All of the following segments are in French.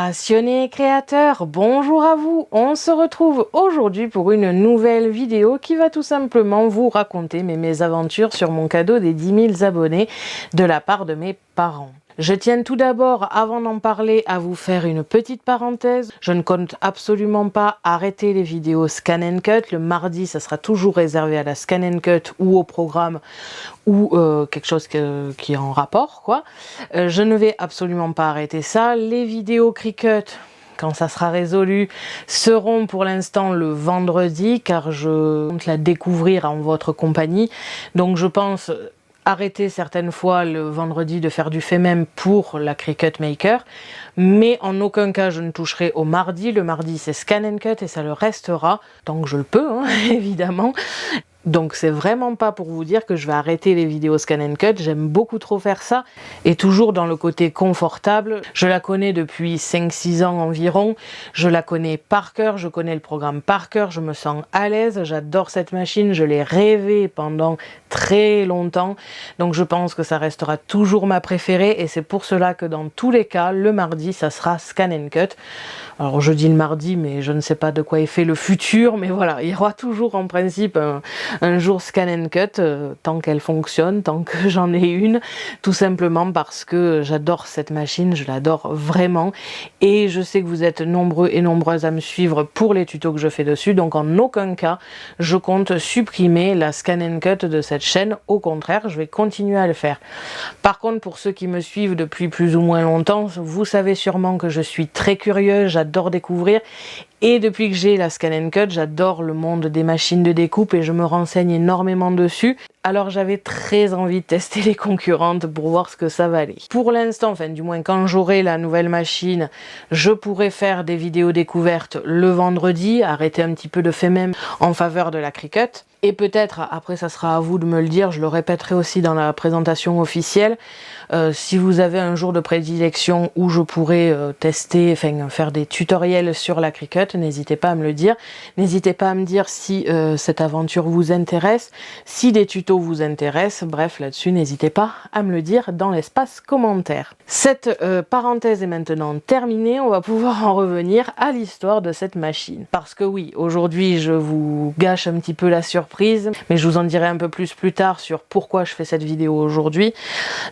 Passionnés créateurs, bonjour à vous. On se retrouve aujourd'hui pour une nouvelle vidéo qui va tout simplement vous raconter mes mésaventures sur mon cadeau des 10 000 abonnés de la part de mes parents. Je tiens tout d'abord, avant d'en parler, à vous faire une petite parenthèse. Je ne compte absolument pas arrêter les vidéos Scan and Cut. Le mardi, ça sera toujours réservé à la Scan and Cut ou au programme ou quelque chose qui est en rapport, quoi. Je ne vais absolument pas arrêter ça. Les vidéos Cricut, quand ça sera résolu, seront pour l'instant le vendredi, car je compte la découvrir en votre compagnie. Donc je pense arrêter certaines fois le vendredi de faire du fait même pour la Cricut Maker, mais en aucun cas je ne toucherai au mardi. Le mardi c'est Scan and Cut et ça le restera tant que je le peux, hein, évidemment. Donc c'est vraiment pas pour vous dire que je vais arrêter les vidéos Scan and Cut, j'aime beaucoup trop faire ça, et toujours dans le côté confortable. Je la connais depuis 5-6 ans environ, je la connais par cœur, je connais le programme par cœur, je me sens à l'aise, j'adore cette machine, je l'ai rêvée pendant très longtemps, donc je pense que ça restera toujours ma préférée, et c'est pour cela que dans tous les cas, le mardi ça sera Scan and Cut. Alors je dis le mardi, mais je ne sais pas de quoi est fait le futur, mais voilà, il y aura toujours en principe un jour Scan and Cut, tant qu'elle fonctionne, tant que j'en ai une, tout simplement parce que j'adore cette machine, je l'adore vraiment, et je sais que vous êtes nombreux et nombreuses à me suivre pour les tutos que je fais dessus, donc en aucun cas je compte supprimer la Scan and Cut de cette chaîne, au contraire, je vais continuer à le faire. Par contre, pour ceux qui me suivent depuis plus ou moins longtemps, vous savez sûrement que je suis très curieuse, j'adore découvrir. Et depuis que j'ai la Scan and Cut, j'adore le monde des machines de découpe et je me renseigne énormément dessus. Alors j'avais très envie de tester les concurrentes pour voir ce que ça valait. Pour l'instant, enfin du moins quand j'aurai la nouvelle machine, je pourrai faire des vidéos découvertes le vendredi, arrêter un petit peu de fait même en faveur de la Cricut. Et peut-être, après ça sera à vous de me le dire, je le répéterai aussi dans la présentation officielle, si vous avez un jour de prédilection où je pourrais tester, enfin faire des tutoriels sur la Cricut, n'hésitez pas à me le dire. N'hésitez pas à me dire si cette aventure vous intéresse, si des tutos vous intéressent, bref là-dessus n'hésitez pas à me le dire dans l'espace commentaire. Cette parenthèse est maintenant terminée, on va pouvoir en revenir à l'histoire de cette machine. Parce que oui, aujourd'hui je vous gâche un petit peu la surprise, mais je vous en dirai un peu plus tard sur pourquoi je fais cette vidéo aujourd'hui.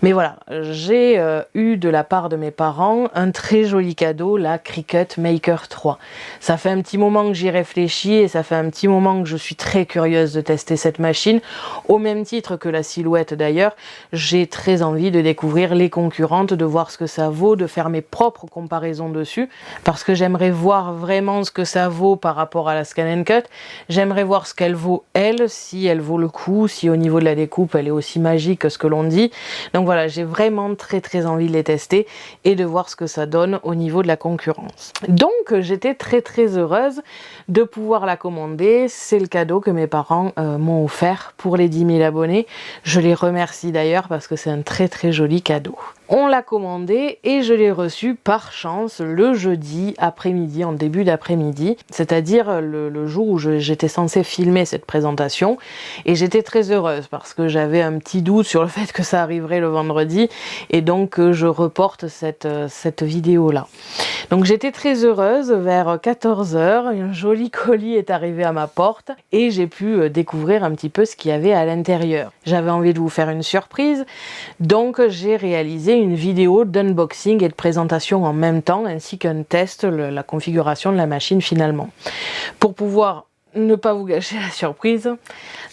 Mais voilà, j'ai eu de la part de mes parents un très joli cadeau, la Cricut Maker 3. Ça fait un petit moment que j'y réfléchis et ça fait un petit moment que je suis très curieuse de tester cette machine. Au même titre que la Silhouette d'ailleurs, j'ai très envie de découvrir les concurrentes, de voir ce que ça vaut, de faire mes propres comparaisons dessus, parce que j'aimerais voir vraiment ce que ça vaut par rapport à la Scan and Cut. J'aimerais voir ce qu'elle vaut elle, si elle vaut le coup, si au niveau de la découpe elle est aussi magique que ce que l'on dit. Donc voilà, j'ai vraiment très envie de les tester et de voir ce que ça donne au niveau de la concurrence. Donc j'étais très heureuse de pouvoir la commander. C'est le cadeau que mes parents m'ont offert pour les 10 000 abonnés. Je les remercie d'ailleurs parce que c'est un très joli cadeau. On l'a commandé et je l'ai reçu par chance le jeudi après-midi, en début d'après-midi, c'est-à-dire le jour où j'étais censée filmer cette présentation, et j'étais très heureuse parce que j'avais un petit doute sur le fait que ça arriverait le vendredi et donc que je reporte cette vidéo-là. Donc j'étais très heureuse, vers 14 h, un joli colis est arrivé à ma porte et j'ai pu découvrir un petit peu ce qu'il y avait à l'intérieur. J'avais envie de vous faire une surprise, donc j'ai réalisé une vidéo d'unboxing et de présentation en même temps, ainsi qu'un test, la configuration de la machine finalement. Pour pouvoir ne pas vous gâcher la surprise,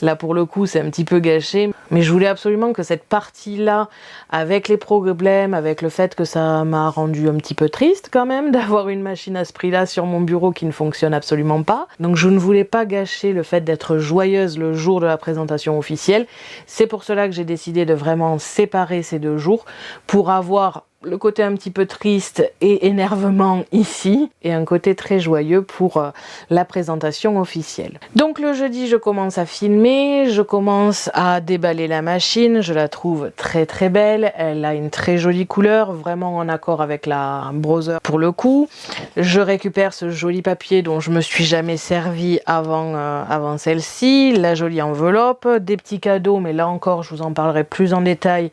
là pour le coup c'est un petit peu gâché, mais je voulais absolument que cette partie là, avec les problèmes, avec le fait que ça m'a rendu un petit peu triste quand même d'avoir une machine à ce prix là sur mon bureau qui ne fonctionne absolument pas, donc je ne voulais pas gâcher le fait d'être joyeuse le jour de la présentation officielle. C'est pour cela que j'ai décidé de vraiment séparer ces deux jours pour avoir le côté un petit peu triste et énervement ici, et un côté très joyeux pour la présentation officielle. Donc le jeudi, je commence à filmer, je commence à déballer la machine, je la trouve très belle, elle a une très jolie couleur, vraiment en accord avec la Brother pour le coup. Je récupère ce joli papier dont je me suis jamais servi avant celle-ci, la jolie enveloppe, des petits cadeaux, mais là encore je vous en parlerai plus en détail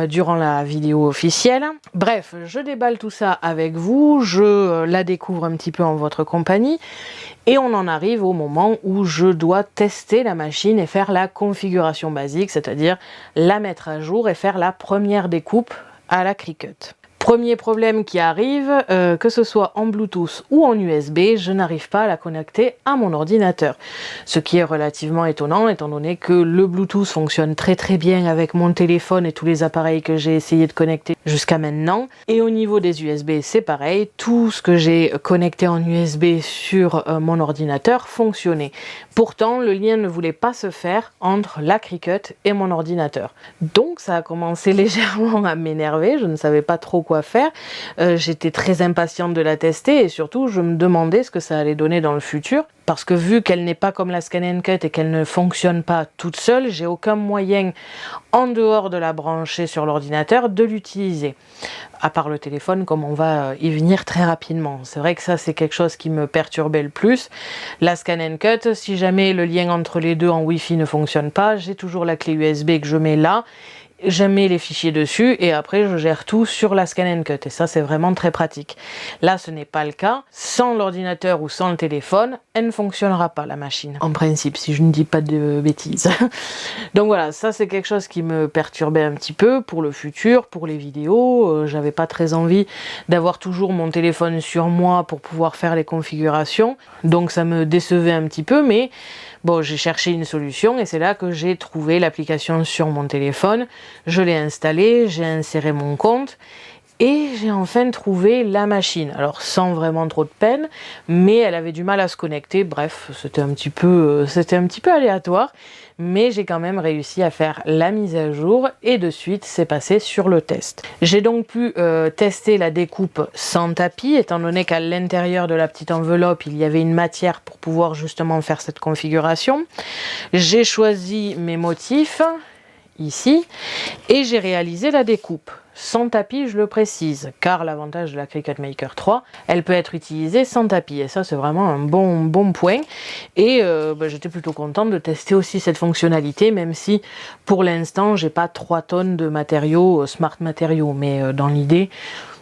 durant la vidéo officielle. nickel. Bref, je déballe tout ça avec vous, je la découvre un petit peu en votre compagnie et on en arrive au moment où je dois tester la machine et faire la configuration basique, c'est-à-dire la mettre à jour et faire la première découpe à la Cricut. Premier problème qui arrive, que ce soit en Bluetooth ou en USB, je n'arrive pas à la connecter à mon ordinateur. Ce qui est relativement étonnant étant donné que le Bluetooth fonctionne très bien avec mon téléphone et tous les appareils que j'ai essayé de connecter jusqu'à maintenant. Et au niveau des USB, c'est pareil, tout ce que j'ai connecté en USB sur mon ordinateur fonctionnait. Pourtant, le lien ne voulait pas se faire entre la Cricut et mon ordinateur. Donc ça a commencé légèrement à m'énerver, je ne savais pas trop quoi faire. J'étais très impatiente de la tester et surtout je me demandais ce que ça allait donner dans le futur. Parce que vu qu'elle n'est pas comme la Scan & Cut et qu'elle ne fonctionne pas toute seule, j'ai aucun moyen, en dehors de la brancher sur l'ordinateur, de l'utiliser. À part le téléphone, comme on va y venir très rapidement. C'est vrai que ça, c'est quelque chose qui me perturbait le plus. La Scan & Cut, si jamais le lien entre les deux en Wi-Fi ne fonctionne pas, j'ai toujours la clé USB que je mets là. Je mets les fichiers dessus et après je gère tout sur la Scan & Cut et ça c'est vraiment très pratique. Là ce n'est pas le cas, sans l'ordinateur ou sans le téléphone, elle ne fonctionnera pas la machine. En principe, si je ne dis pas de bêtises. Donc voilà, ça c'est quelque chose qui me perturbait un petit peu pour le futur, pour les vidéos. J'avais pas très envie d'avoir toujours mon téléphone sur moi pour pouvoir faire les configurations. Donc ça me décevait un petit peu, mais bon, j'ai cherché une solution et c'est là que j'ai trouvé l'application sur mon téléphone. Je l'ai installée, j'ai inséré mon compte et j'ai enfin trouvé la machine. Alors sans vraiment trop de peine, mais elle avait du mal à se connecter. Bref, c'était un petit peu aléatoire, mais j'ai quand même réussi à faire la mise à jour et de suite c'est passé sur le test. J'ai donc pu tester la découpe sans tapis, étant donné qu'à l'intérieur de la petite enveloppe il y avait une matière pour pouvoir justement faire cette configuration. J'ai choisi mes motifs ici et j'ai réalisé la découpe sans tapis, je le précise, car l'avantage de la Cricut Maker 3, elle peut être utilisée sans tapis et ça c'est vraiment un bon point et j'étais plutôt contente de tester aussi cette fonctionnalité, même si pour l'instant j'ai pas 3 tonnes de matériaux, smart matériaux, mais dans l'idée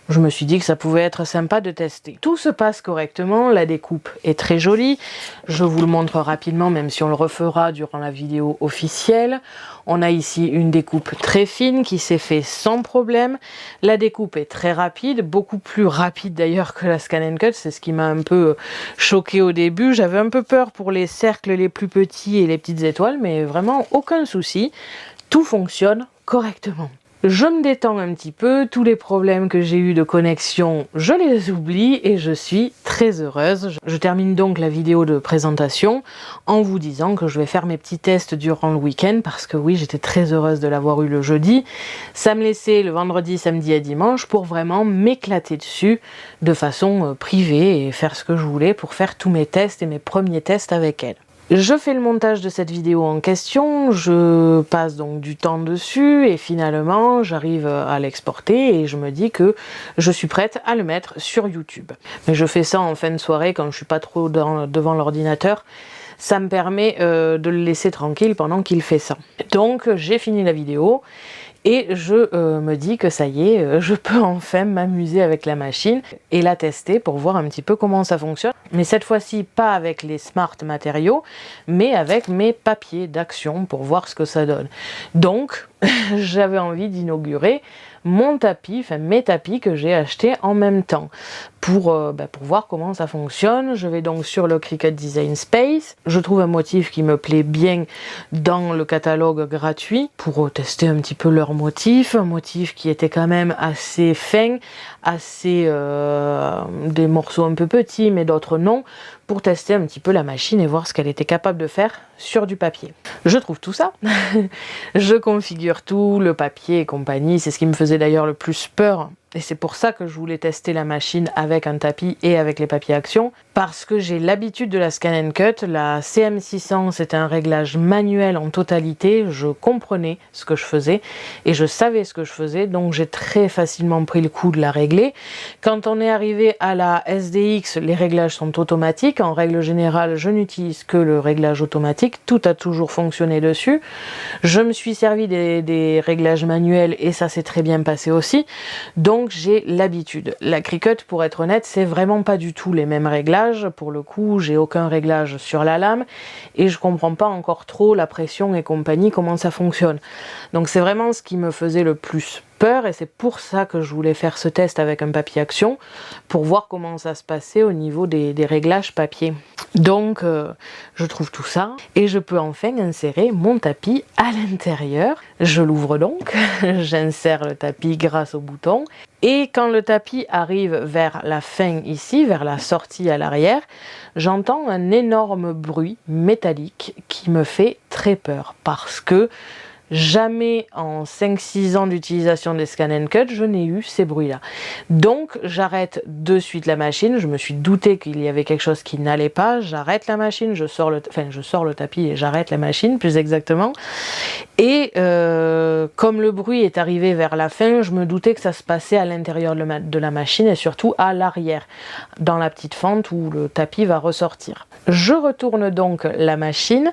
je me suis dit que ça pouvait être sympa de tester. Tout se passe correctement, la découpe est très jolie. Je vous le montre rapidement, même si on le refera durant la vidéo officielle. On a ici une découpe très fine qui s'est fait sans problème. La découpe est très rapide, beaucoup plus rapide d'ailleurs que la Scan & Cut. C'est ce qui m'a un peu choqué au début. J'avais un peu peur pour les cercles les plus petits et les petites étoiles, mais vraiment aucun souci. Tout fonctionne correctement. Je me détends un petit peu, tous les problèmes que j'ai eu de connexion, je les oublie et je suis très heureuse. Je termine donc la vidéo de présentation en vous disant que je vais faire mes petits tests durant le week-end parce que oui, j'étais très heureuse de l'avoir eu le jeudi. Ça me laissait le vendredi, samedi et dimanche pour vraiment m'éclater dessus de façon privée et faire ce que je voulais pour faire tous mes tests et mes premiers tests avec elle. Je fais le montage de cette vidéo en question, je passe donc du temps dessus et finalement j'arrive à l'exporter et je me dis que je suis prête à le mettre sur YouTube. Mais je fais ça en fin de soirée quand je suis pas trop devant l'ordinateur. Ça me permet de le laisser tranquille pendant qu'il fait ça. Donc j'ai fini la vidéo. Et je me dis que ça y est, je peux enfin m'amuser avec la machine et la tester pour voir un petit peu comment ça fonctionne. Mais cette fois-ci, pas avec les smart matériaux, mais avec mes papiers d'action pour voir ce que ça donne. Donc, j'avais envie d'inaugurer mon tapis, enfin mes tapis que j'ai achetés en même temps pour voir comment ça fonctionne. Je vais donc sur le Cricut Design Space. Je trouve un motif qui me plaît bien dans le catalogue gratuit pour tester un petit peu leur motif. Un motif qui était quand même assez fin, assez des morceaux un peu petits mais d'autres non, pour tester un petit peu la machine et voir ce qu'elle était capable de faire sur du papier. Je trouve tout ça. Je configure tout, le papier et compagnie. C'est ce qui me faisait d'ailleurs le plus peur Et c'est pour ça que je voulais tester la machine avec un tapis et avec les papiers action, parce que j'ai l'habitude de la Scan & Cut. La CM600, c'était un réglage manuel en totalité, je comprenais ce que je faisais et je savais ce que je faisais, donc j'ai très facilement pris le coup de la régler. Quand on est arrivé à la SDX, les réglages sont automatiques. En règle générale, je n'utilise que le réglage automatique, tout a toujours fonctionné dessus. Je me suis servi des réglages manuels et ça s'est très bien passé aussi, donc j'ai l'habitude. La Cricut, pour être honnête, c'est vraiment pas du tout les mêmes réglages. Pour le coup, j'ai aucun réglage sur la lame et je comprends pas encore trop la pression et compagnie, comment ça fonctionne. Donc c'est vraiment ce qui me faisait le plus peur et c'est pour ça que je voulais faire ce test avec un papier action, pour voir comment ça se passait au niveau des réglages papier. Donc je trouve tout ça et je peux enfin insérer mon tapis à l'intérieur. Je l'ouvre donc, j'insère le tapis grâce au bouton et quand le tapis arrive vers la fin ici, vers la sortie à l'arrière, j'entends un énorme bruit métallique qui me fait très peur parce que jamais en 5-6 ans d'utilisation des Scan & Cut, je n'ai eu ces bruits-là. Donc j'arrête de suite la machine, je me suis douté qu'il y avait quelque chose qui n'allait pas, j'arrête la machine, je sors le tapis et j'arrête la machine plus exactement. Et comme le bruit est arrivé vers la fin, je me doutais que ça se passait à l'intérieur de la machine et surtout à l'arrière, dans la petite fente où le tapis va ressortir. Je retourne donc la machine.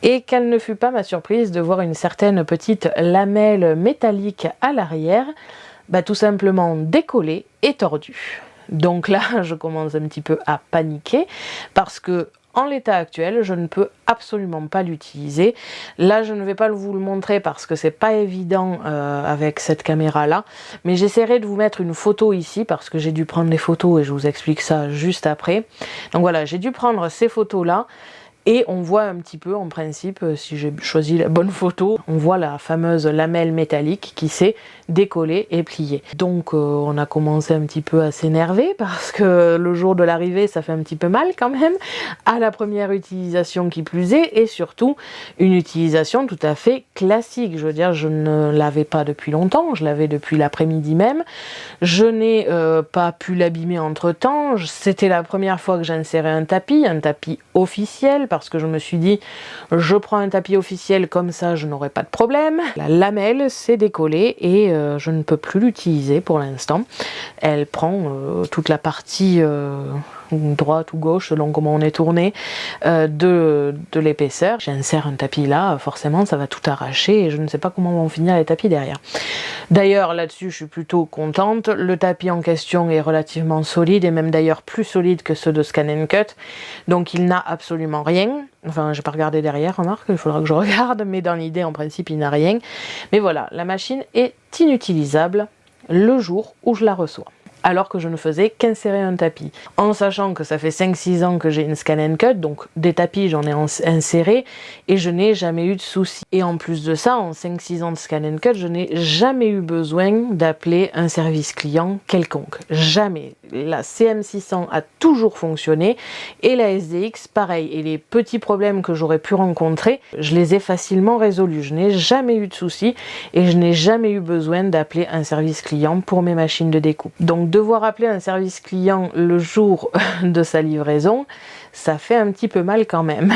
Et quelle ne fut pas ma surprise de voir une certaine petite lamelle métallique à l'arrière, tout simplement décollée et tordue. Donc là, je commence un petit peu à paniquer parce que en l'état actuel, je ne peux absolument pas l'utiliser. Là, je ne vais pas vous le montrer parce que c'est pas évident avec cette caméra-là, mais j'essaierai de vous mettre une photo ici parce que j'ai dû prendre des photos et je vous explique ça juste après. Donc voilà, j'ai dû prendre ces photos-là. Et on voit un petit peu, en principe, si j'ai choisi la bonne photo, on voit la fameuse lamelle métallique qui s'est décollée et pliée. Donc on a commencé un petit peu à s'énerver parce que le jour de l'arrivée, ça fait un petit peu mal quand même, à la première utilisation qui plus est, et surtout une utilisation tout à fait classique. Je veux dire, je ne l'avais pas depuis longtemps, je l'avais depuis l'après-midi même. Je n'ai pas pu l'abîmer entre temps, c'était la première fois que j'insérais un tapis officiel, parce que je me suis dit, je prends un tapis officiel comme ça, je n'aurai pas de problème. La lamelle s'est décollée et je ne peux plus l'utiliser pour l'instant. Elle prend toute la partie droite ou gauche, selon comment on est tourné, de l'épaisseur. J'insère un tapis là, forcément ça va tout arracher et je ne sais pas comment vont finir les tapis derrière. D'ailleurs là-dessus je suis plutôt contente, le tapis en question est relativement solide et même d'ailleurs plus solide que ceux de Scan & Cut, donc il n'a absolument rien. Enfin, j'ai pas regardé derrière, remarque, il faudra que je regarde, mais dans l'idée, en principe, il n'a rien. Mais voilà, la machine est inutilisable le jour où je la reçois, alors que je ne faisais qu'insérer un tapis. En sachant que ça fait 5-6 ans que j'ai une Scan & Cut, donc des tapis j'en ai inséré et je n'ai jamais eu de soucis. Et en plus de ça, en 5-6 ans de Scan & Cut, je n'ai jamais eu besoin d'appeler un service client quelconque. Jamais. La CM600 a toujours fonctionné et la SDX pareil. Et les petits problèmes que j'aurais pu rencontrer, je les ai facilement résolus. Je n'ai jamais eu de soucis et je n'ai jamais eu besoin d'appeler un service client pour mes machines de découpe. Donc devoir appeler un service client le jour de sa livraison, ça fait un petit peu mal quand même.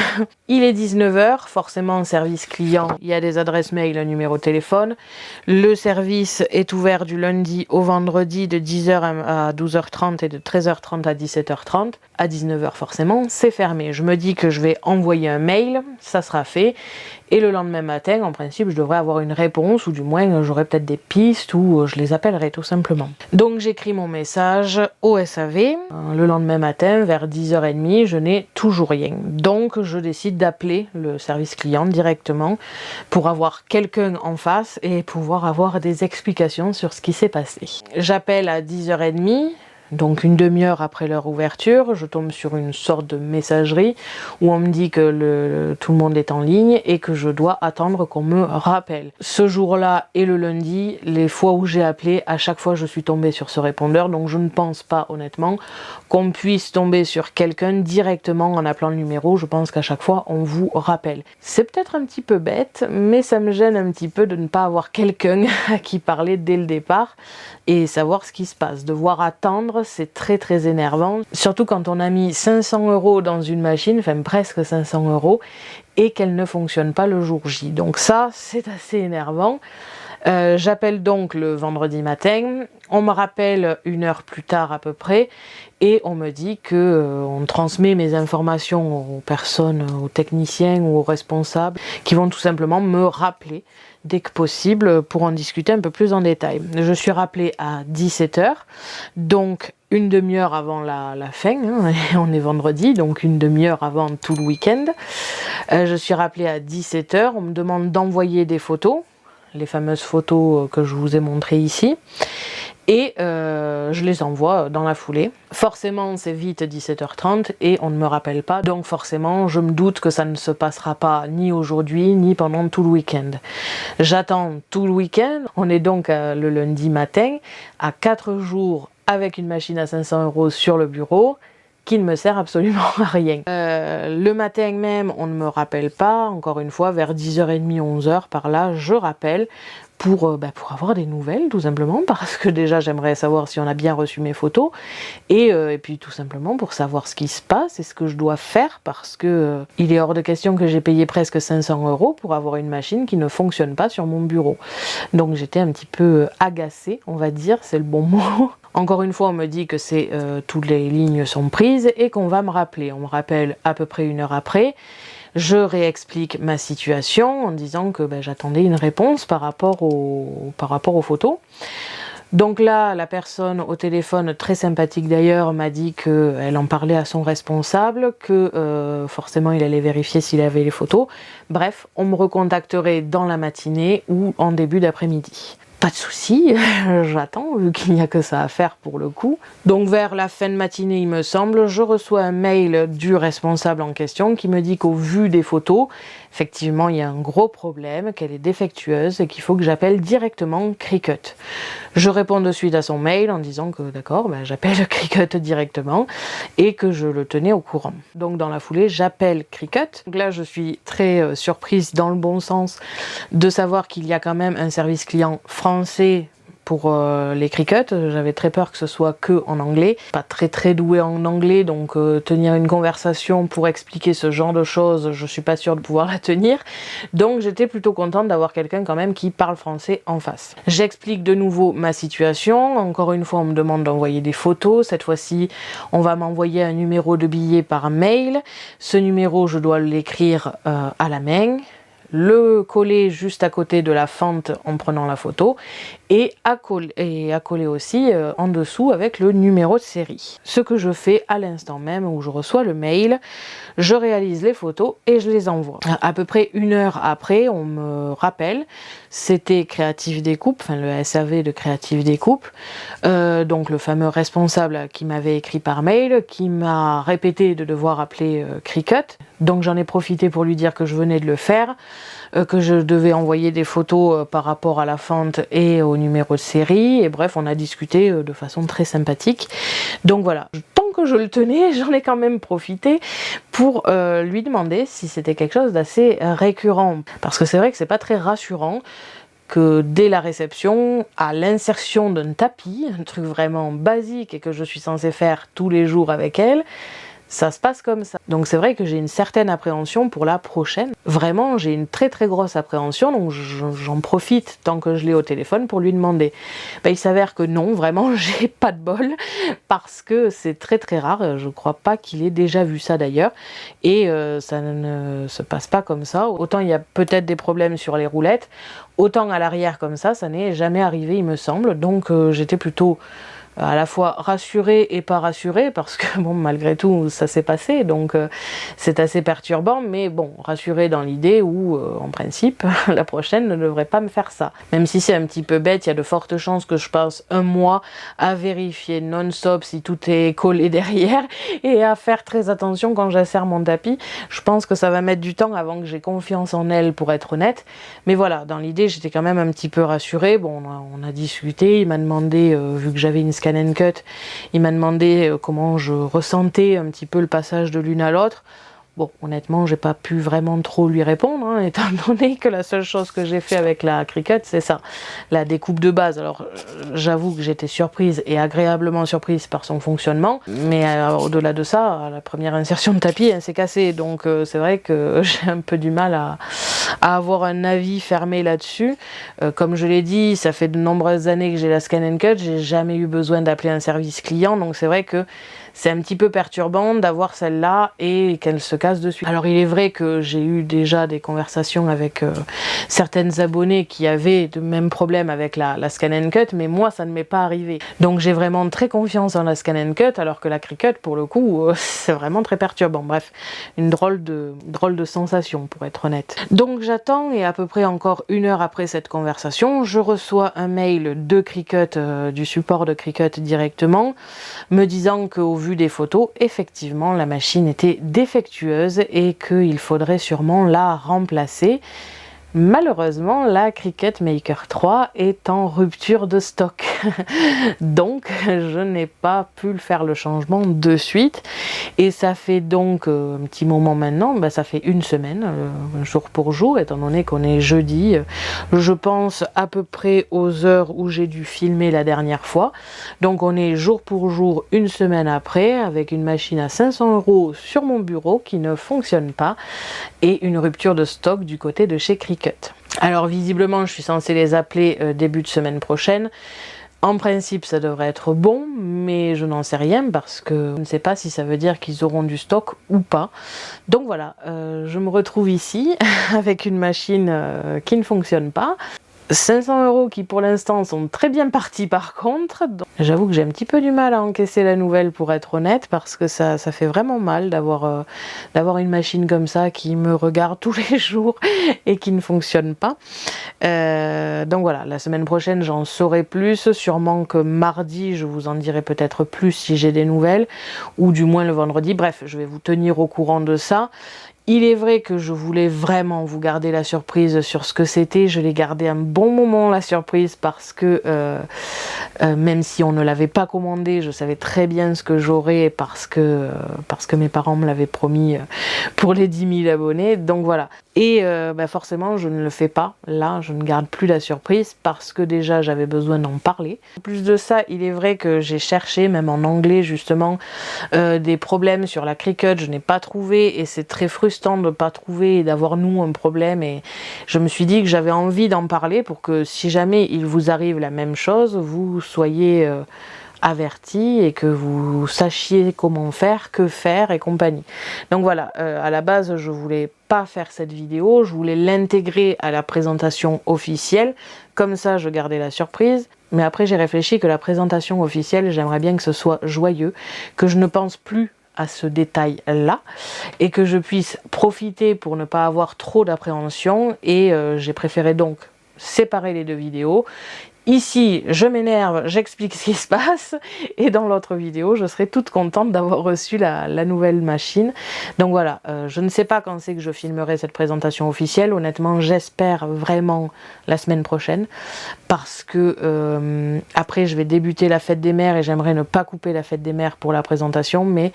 Il est 19h, forcément service client, il y a des adresses mail, un numéro de téléphone. Le service est ouvert du lundi au vendredi de 10h à 12h30 et de 13h30 à 17h30. À 19h forcément, c'est fermé. Je me dis que je vais envoyer un mail, ça sera fait. Et le lendemain matin, en principe, je devrais avoir une réponse, ou du moins j'aurai peut-être des pistes, ou je les appellerai tout simplement. Donc j'écris mon message au SAV. Le lendemain matin, vers 10h30, je n'ai toujours rien. Donc je décide d'appeler le service client directement pour avoir quelqu'un en face et pouvoir avoir des explications sur ce qui s'est passé. J'appelle à 10h30. Donc une demi-heure après leur ouverture, je tombe sur une sorte de messagerie où on me dit que tout le monde est en ligne et que je dois attendre qu'on me rappelle. Ce jour-là et le lundi, les fois où j'ai appelé, à chaque fois je suis tombée sur ce répondeur, donc je ne pense pas honnêtement qu'on puisse tomber sur quelqu'un directement en appelant le numéro. Je pense qu'à chaque fois on vous rappelle. C'est peut-être un petit peu bête, mais ça me gêne un petit peu de ne pas avoir quelqu'un à qui parler dès le départ et savoir ce qui se passe. Devoir attendre, c'est très très énervant, surtout quand on a mis 500 € dans une machine, enfin presque 500 € et qu'elle ne fonctionne pas le jour J. Donc ça, c'est assez énervant. J'appelle donc le vendredi matin, on me rappelle une heure plus tard à peu près et on me dit que on transmet mes informations aux personnes, aux techniciens ou aux responsables qui vont tout simplement me rappeler dès que possible pour en discuter un peu plus en détail. Je suis rappelée à 17 h, donc une demi-heure avant la fin, hein, on est vendredi, donc une demi-heure avant tout le week-end. Je suis rappelée à 17 h, on me demande d'envoyer des photos, les fameuses photos que je vous ai montrées ici, et je les envoie dans la foulée. Forcément c'est vite 17 h 30 et on ne me rappelle pas, donc forcément je me doute que ça ne se passera pas ni aujourd'hui ni pendant tout le week-end. J'attends tout le week-end, on est donc le lundi matin, à 4 jours avec une machine à 500 € sur le bureau, qui ne me sert absolument à rien. Le matin même, on ne me rappelle pas, encore une fois, vers 10h30, 11h, par là, je rappelle pour avoir des nouvelles, tout simplement, parce que déjà, j'aimerais savoir si on a bien reçu mes photos, et puis tout simplement pour savoir ce qui se passe et ce que je dois faire, parce que il est hors de question que j'ai payé presque 500 € pour avoir une machine qui ne fonctionne pas sur mon bureau. Donc j'étais un petit peu agacée, on va dire, c'est le bon mot. Encore une fois, on me dit que toutes les lignes sont prises et qu'on va me rappeler. On me rappelle à peu près une heure après. Je réexplique ma situation en disant que j'attendais une réponse par rapport aux photos. Donc là, la personne au téléphone, très sympathique d'ailleurs, m'a dit qu'elle en parlait à son responsable, que forcément il allait vérifier s'il avait les photos. Bref, on me recontacterait dans la matinée ou en début d'après-midi. Pas de souci, j'attends, vu qu'il n'y a que ça à faire pour le coup. Donc vers la fin de matinée, il me semble, je reçois un mail du responsable en question qui me dit qu'au vu des photos, effectivement, il y a un gros problème, qu'elle est défectueuse et qu'il faut que j'appelle directement Cricut. Je réponds de suite à son mail en disant que d'accord, j'appelle Cricut directement et que je le tenais au courant. Donc dans la foulée, j'appelle Cricut. Donc là, je suis très surprise dans le bon sens de savoir qu'il y a quand même un service client français pour les Cricut. J'avais très peur que ce soit que en anglais. Pas très douée en anglais, donc tenir une conversation pour expliquer ce genre de choses, je suis pas sûre de pouvoir la tenir. Donc j'étais plutôt contente d'avoir quelqu'un quand même qui parle français en face. J'explique de nouveau ma situation. Encore une fois, on me demande d'envoyer des photos. Cette fois-ci, on va m'envoyer un numéro de billet par mail. Ce numéro, je dois l'écrire à la main, le coller juste à côté de la fente en prenant la photo et à coller aussi en dessous avec le numéro de série. Ce que je fais à l'instant même où je reçois le mail, je réalise les photos et je les envoie. À peu près une heure après, on me rappelle, c'était Créative Découpe, enfin le SAV de Créative Découpe, donc le fameux responsable qui m'avait écrit par mail, qui m'a répété de devoir appeler Cricut. Donc j'en ai profité pour lui dire que je venais de le faire, que je devais envoyer des photos par rapport à la fente et au numéro de série, et bref, on a discuté de façon très sympathique. Donc voilà, tant que je le tenais, j'en ai quand même profité pour lui demander si c'était quelque chose d'assez récurrent, parce que c'est vrai que c'est pas très rassurant que dès la réception, à l'insertion d'un tapis, un truc vraiment basique et que je suis censée faire tous les jours avec elle, ça se passe comme ça. Donc c'est vrai que j'ai une certaine appréhension pour la prochaine. Vraiment, j'ai une très grosse appréhension, donc j'en profite tant que je l'ai au téléphone pour lui demander. Il s'avère que non, vraiment, j'ai pas de bol, parce que c'est très rare, je crois pas qu'il ait déjà vu ça d'ailleurs, et ça ne se passe pas comme ça. Autant il y a peut-être des problèmes sur les roulettes, autant à l'arrière comme ça n'est jamais arrivé il me semble, donc j'étais plutôt à la fois rassurée et pas rassurée, parce que bon, malgré tout ça s'est passé, donc c'est assez perturbant, mais bon, rassurée dans l'idée où en principe la prochaine ne devrait pas me faire ça. Même si c'est un petit peu bête, il y a de fortes chances que je passe un mois à vérifier non-stop si tout est collé derrière et à faire très attention quand j'assère mon tapis. Je pense que ça va mettre du temps avant que j'ai confiance en elle, pour être honnête, mais voilà, dans l'idée j'étais quand même un petit peu rassurée. Bon, on a discuté, il m'a demandé, vu que j'avais une scan and cut, il m'a demandé comment je ressentais un petit peu le passage de l'une à l'autre. Bon, honnêtement, j'ai pas pu vraiment trop lui répondre, hein, étant donné que la seule chose que j'ai fait avec la Cricut, c'est ça, la découpe de base. Alors, j'avoue que j'étais surprise et agréablement surprise par son fonctionnement, mais au-delà de ça, la première insertion de tapis, elle s'est cassée, donc c'est vrai que j'ai un peu du mal à avoir un avis fermé là-dessus. Comme je l'ai dit, ça fait de nombreuses années que j'ai la Scan and Cut, j'ai jamais eu besoin d'appeler un service client, donc c'est vrai que c'est un petit peu perturbant d'avoir celle-là et qu'elle se casse dessus. Alors il est vrai que j'ai eu déjà des conversations avec certaines abonnées qui avaient le même problème avec la Scan and Cut, mais moi ça ne m'est pas arrivé. Donc j'ai vraiment très confiance en la Scan and Cut, alors que la Cricut pour le coup c'est vraiment très perturbant. Bref, une drôle de sensation, pour être honnête. Donc j'attends, et à peu près encore 1 heure après cette conversation, je reçois un mail de Cricut, du support de Cricut directement, me disant qu'au vu des photos, effectivement la machine était défectueuse et qu'il faudrait sûrement la remplacer. Malheureusement, la Cricut Maker 3 est en rupture de stock, donc je n'ai pas pu faire le changement de suite, et ça fait donc un petit moment maintenant, ça fait 1 semaine, jour pour jour, étant donné qu'on est jeudi, je pense à peu près aux heures où j'ai dû filmer la dernière fois, donc on est jour pour jour 1 semaine après, avec une machine à 500 € sur mon bureau qui ne fonctionne pas, et une rupture de stock du côté de chez Cricut. Alors visiblement je suis censée les appeler début de semaine prochaine. En principe ça devrait être bon, mais je n'en sais rien parce que je ne sais pas si ça veut dire qu'ils auront du stock ou pas. Donc voilà, je me retrouve ici avec une machine qui ne fonctionne pas. 500 € qui pour l'instant sont très bien partis par contre. J'avoue que j'ai un petit peu du mal à encaisser la nouvelle, pour être honnête, parce que ça fait vraiment mal d'avoir une machine comme ça qui me regarde tous les jours et qui ne fonctionne pas. Donc voilà, la semaine prochaine j'en saurai plus, sûrement que mardi je vous en dirai peut-être plus si j'ai des nouvelles, ou du moins le vendredi. Bref, je vais vous tenir au courant de ça. Il est vrai que je voulais vraiment vous garder la surprise sur ce que c'était. Je l'ai gardé un bon moment, la surprise, parce que même si on ne l'avait pas commandé, je savais très bien ce que j'aurais, parce que mes parents me l'avaient promis pour les 10 000 abonnés. Donc voilà. Et forcément, je ne le fais pas. Là, je ne garde plus la surprise parce que déjà, j'avais besoin d'en parler. En plus de ça, il est vrai que j'ai cherché, même en anglais justement, des problèmes sur la Cricut. Je n'ai pas trouvé, et c'est très frustrant de ne pas trouver et d'avoir nous un problème, et je me suis dit que j'avais envie d'en parler pour que si jamais il vous arrive la même chose, vous soyez avertis et que vous sachiez comment faire, que faire et compagnie. Donc voilà, à la base je voulais pas faire cette vidéo, je voulais l'intégrer à la présentation officielle, comme ça je gardais la surprise. Mais après j'ai réfléchi que la présentation officielle, j'aimerais bien que ce soit joyeux, que je ne pense plus à ce détail là, et que je puisse profiter pour ne pas avoir trop d'appréhension, et j'ai préféré donc séparer les 2 vidéos. Ici, je m'énerve, j'explique ce qui se passe, et dans l'autre vidéo, je serai toute contente d'avoir reçu la nouvelle machine. Donc voilà, je ne sais pas quand c'est que je filmerai cette présentation officielle. Honnêtement, j'espère vraiment la semaine prochaine, parce que après, je vais débuter la fête des mères, et j'aimerais ne pas couper la fête des mères pour la présentation, mais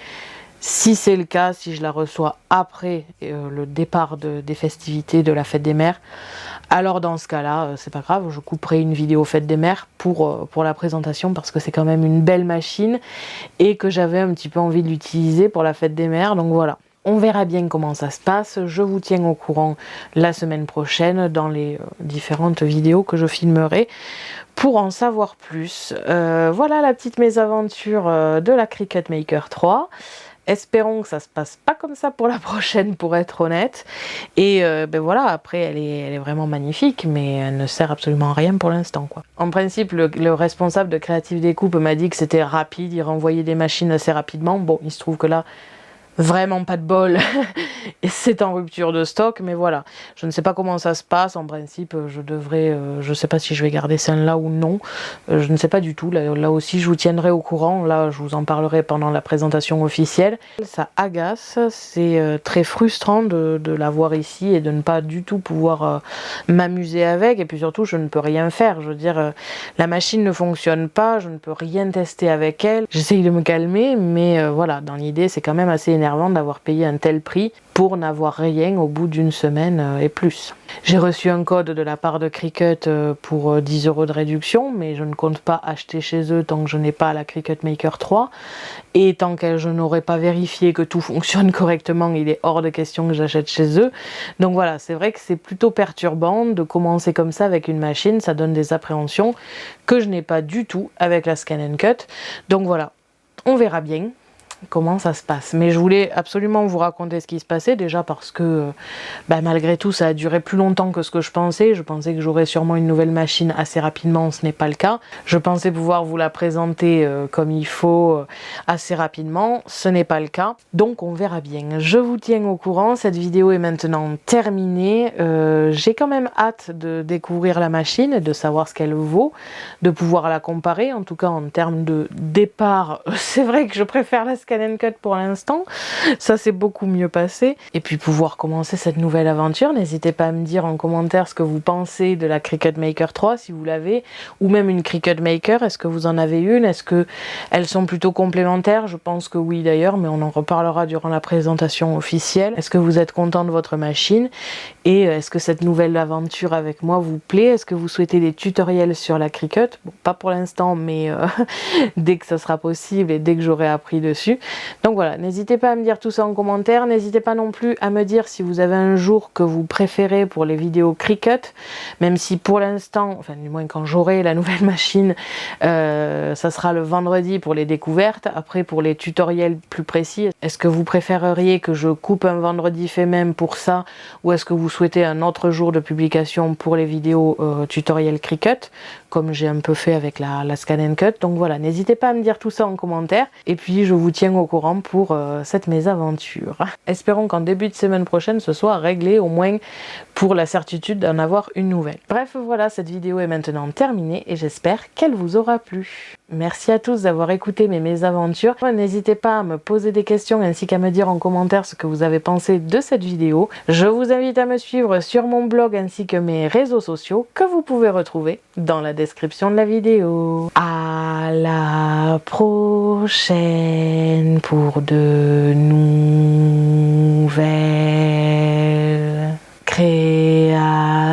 si c'est le cas, si je la reçois après le départ des festivités de la fête des mères, alors dans ce cas-là, c'est pas grave, je couperai une vidéo fête des mères pour la présentation, parce que c'est quand même une belle machine et que j'avais un petit peu envie de l'utiliser pour la fête des mères, donc voilà. On verra bien comment ça se passe, je vous tiens au courant la semaine prochaine dans les différentes vidéos que je filmerai pour en savoir plus. Voilà la petite mésaventure de la Cricut Maker 3. Espérons que ça se passe pas comme ça pour la prochaine, pour être honnête. Et ben voilà, après elle est vraiment magnifique, mais elle ne sert absolument à rien pour l'instant, quoi. En principe, le responsable de Créative Découpe m'a dit que c'était rapide, il renvoyait des machines assez rapidement. Bon, il se trouve que là, vraiment pas de bol et c'est en rupture de stock, mais voilà, je ne sais pas comment ça se passe. En principe je devrais, je sais pas si je vais garder celle-là ou non, je ne sais pas du tout, là aussi je vous tiendrai au courant, là je vous en parlerai pendant la présentation officielle. Ça agace, c'est très frustrant de la voir ici et de ne pas du tout pouvoir m'amuser avec, et puis surtout je ne peux rien faire, je veux dire la machine ne fonctionne pas, je ne peux rien tester avec elle, j'essaye de me calmer, mais voilà, dans l'idée c'est quand même assez énervant d'avoir payé un tel prix pour n'avoir rien au bout d'une semaine et plus. J'ai reçu un code de la part de Cricut pour 10 € de réduction, mais je ne compte pas acheter chez eux tant que je n'ai pas la Cricut Maker 3, et tant que je n'aurai pas vérifié que tout fonctionne correctement, il est hors de question que j'achète chez eux. Donc voilà, c'est vrai que c'est plutôt perturbant de commencer comme ça avec une machine, ça donne des appréhensions que je n'ai pas du tout avec la Scan & Cut. Donc voilà, on verra bien comment ça se passe. Mais je voulais absolument vous raconter ce qui se passait, déjà parce que malgré tout ça a duré plus longtemps que ce que je pensais que j'aurais sûrement une nouvelle machine assez rapidement, ce n'est pas le cas. Je pensais pouvoir vous la présenter comme il faut assez rapidement, ce n'est pas le cas, donc on verra bien. Je vous tiens au courant, cette vidéo est maintenant terminée. J'ai quand même hâte de découvrir la machine, de savoir ce qu'elle vaut, de pouvoir la comparer, en tout cas en termes de départ, c'est vrai que je préfère la Scan & Cut pour l'instant, ça s'est beaucoup mieux passé. Et puis pouvoir commencer cette nouvelle aventure, n'hésitez pas à me dire en commentaire ce que vous pensez de la Cricut Maker 3 si vous l'avez, ou même une Cricut Maker, est-ce que vous en avez une, est-ce que elles sont plutôt complémentaires? Je pense que oui d'ailleurs, mais on en reparlera durant la présentation officielle. Est-ce que vous êtes content de votre machine? Et est-ce que cette nouvelle aventure avec moi vous plaît? Est-ce que vous souhaitez des tutoriels sur la Cricut? Bon, pas pour l'instant, mais dès que ça sera possible et dès que j'aurai appris dessus. Donc voilà, n'hésitez pas à me dire tout ça en commentaire. N'hésitez pas non plus à me dire si vous avez un jour que vous préférez pour les vidéos Cricut, même si pour l'instant, enfin du moins quand j'aurai la nouvelle machine, ça sera le vendredi pour les découvertes. Après pour les tutoriels plus précis, est-ce que vous préféreriez que je coupe un vendredi fait même pour ça, ou est-ce que vous souhaitez un autre jour de publication pour les vidéos tutoriels Cricut, comme j'ai un peu fait avec la Scan & Cut? Donc voilà, n'hésitez pas à me dire tout ça en commentaire, et puis je vous tiens au courant pour cette mésaventure. Espérons qu'en début de semaine prochaine ce soit réglé, au moins pour la certitude d'en avoir une nouvelle. Bref, voilà, cette vidéo est maintenant terminée et j'espère qu'elle vous aura plu. Merci à tous d'avoir écouté mes mésaventures. N'hésitez pas à me poser des questions ainsi qu'à me dire en commentaire ce que vous avez pensé de cette vidéo. Je vous invite à me suivre sur mon blog ainsi que mes réseaux sociaux que vous pouvez retrouver dans la description de la vidéo. À la prochaine pour de nouvelles créations.